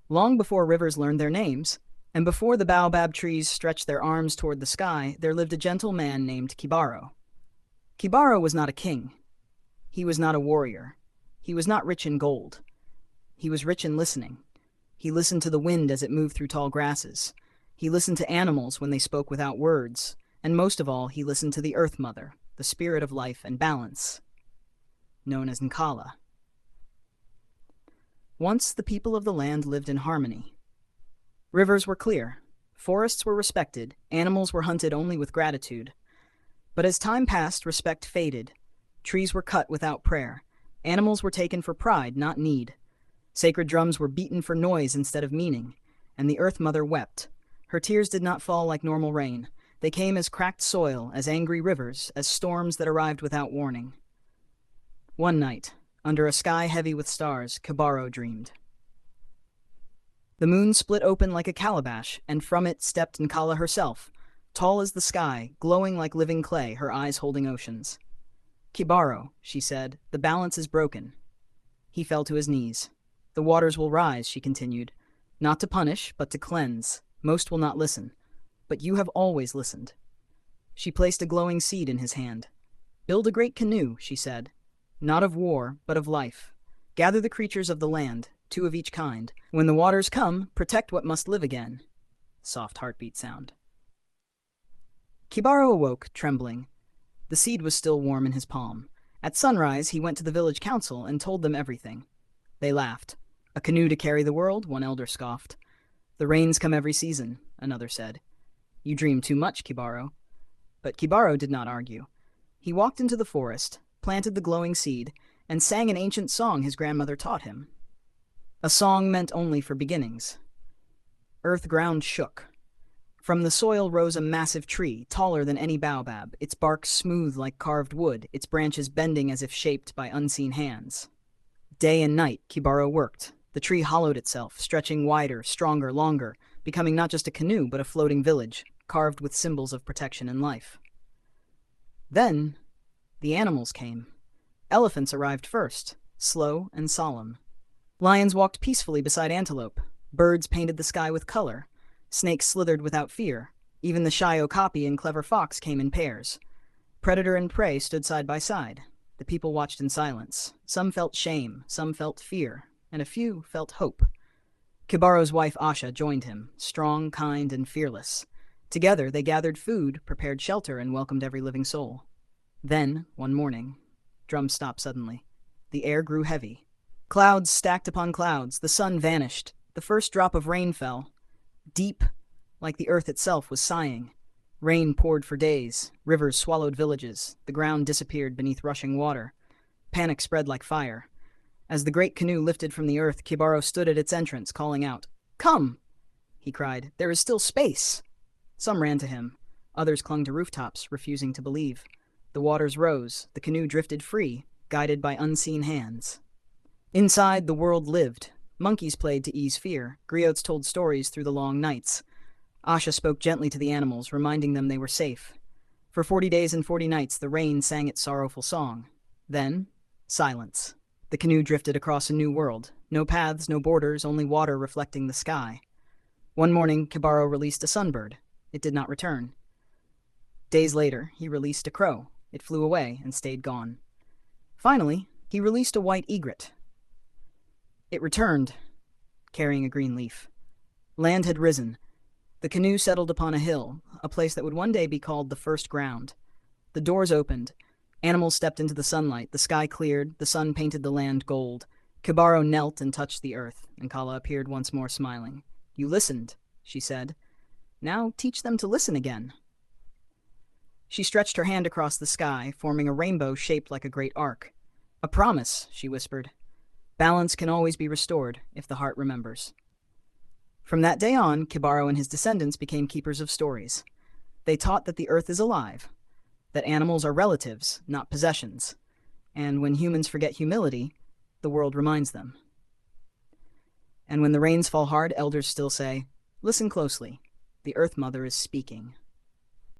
Long before rivers learned their names, and before the baobab trees stretched their arms toward the sky, there lived a gentle man named Kibaro. Kibaro was not a king. He was not a warrior. He was not rich in gold. He was rich in listening. He listened to the wind as it moved through tall grasses. He listened to animals when they spoke without words. And most of all, he listened to the Earth Mother, the spirit of life and balance, known as Nkala. Once the people of the land lived in harmony. Rivers were clear, forests were respected, animals were hunted only with gratitude. But as time passed, respect faded. Trees were cut without prayer. Animals were taken for pride, not need. Sacred drums were beaten for noise instead of meaning, and the Earth Mother wept. Her tears did not fall like normal rain. They came as cracked soil, as angry rivers, as storms that arrived without warning. One night, under a sky heavy with stars, Kibaro dreamed. The moon split open like a calabash, and from it stepped Nkala herself, tall as the sky, glowing like living clay, her eyes holding oceans. "Kibaro," she said, "the balance is broken." He fell to his knees. "The waters will rise," she continued, "not to punish, but to cleanse. Most will not listen. But you have always listened." She placed a glowing seed in his hand. "Build a great canoe," she said, "not of war, but of life. Gather the creatures of the land, 2 of each kind. When the waters come, protect what must live again." Soft heartbeat sound. Kibaro awoke, trembling. The seed was still warm in his palm. At sunrise, he went to the village council and told them everything. They laughed. "A canoe to carry the world," one elder scoffed. "The rains come every season," another said. "You dream too much, Kibaro." But Kibaro did not argue. He walked into the forest, planted the glowing seed, and sang an ancient song his grandmother taught him. A song meant only for beginnings. Earth ground shook. From the soil rose a massive tree, taller than any baobab, its bark smooth like carved wood, its branches bending as if shaped by unseen hands. Day and night, Kibaro worked. The tree hollowed itself, stretching wider, stronger, longer, becoming not just a canoe, but a floating village, carved with symbols of protection and life. Then, the animals came. Elephants arrived first, slow and solemn. Lions walked peacefully beside antelope. Birds painted the sky with color. Snakes slithered without fear. Even the shy okapi and clever fox came in pairs. Predator and prey stood side by side. The people watched in silence. Some felt shame, some felt fear, and a few felt hope. Kibaro's wife Asha joined him, strong, kind, and fearless. Together they gathered food, prepared shelter, and welcomed every living soul. Then, one morning, drums stopped suddenly. The air grew heavy. Clouds stacked upon clouds. The sun vanished. The first drop of rain fell. Deep, like the earth itself was sighing. Rain poured for days. Rivers swallowed villages. The ground disappeared beneath rushing water. Panic spread like fire. As the great canoe lifted from the earth, Kibaro stood at its entrance, calling out, "Come!" he cried. "There is still space!" Some ran to him. Others clung to rooftops, refusing to believe. The waters rose. The canoe drifted free, guided by unseen hands. Inside, the world lived. Monkeys played to ease fear. Griots told stories through the long nights. Asha spoke gently to the animals, reminding them they were safe. For 40 days and 40 nights, the rain sang its sorrowful song. Then, silence. The canoe drifted across a new world. No paths, no borders, only water reflecting the sky. One morning, Kibaro released a sunbird. It did not return. Days later, he released a crow. It flew away and stayed gone. Finally, he released a white egret. It returned, carrying a green leaf. Land had risen. The canoe settled upon a hill, a place that would one day be called the first ground. The doors opened. Animals stepped into the sunlight. The sky cleared. The sun painted the land gold. Kibaro knelt and touched the earth. Nkala appeared once more, smiling. "You listened," she said. "Now teach them to listen again." She stretched her hand across the sky, forming a rainbow shaped like a great arc. "A promise," she whispered. "Balance can always be restored if the heart remembers." From that day on, Kibaro and his descendants became keepers of stories. They taught that the earth is alive, that animals are relatives, not possessions, and when humans forget humility, the world reminds them. And when the rains fall hard, elders still say, "Listen closely. The Earth Mother is speaking."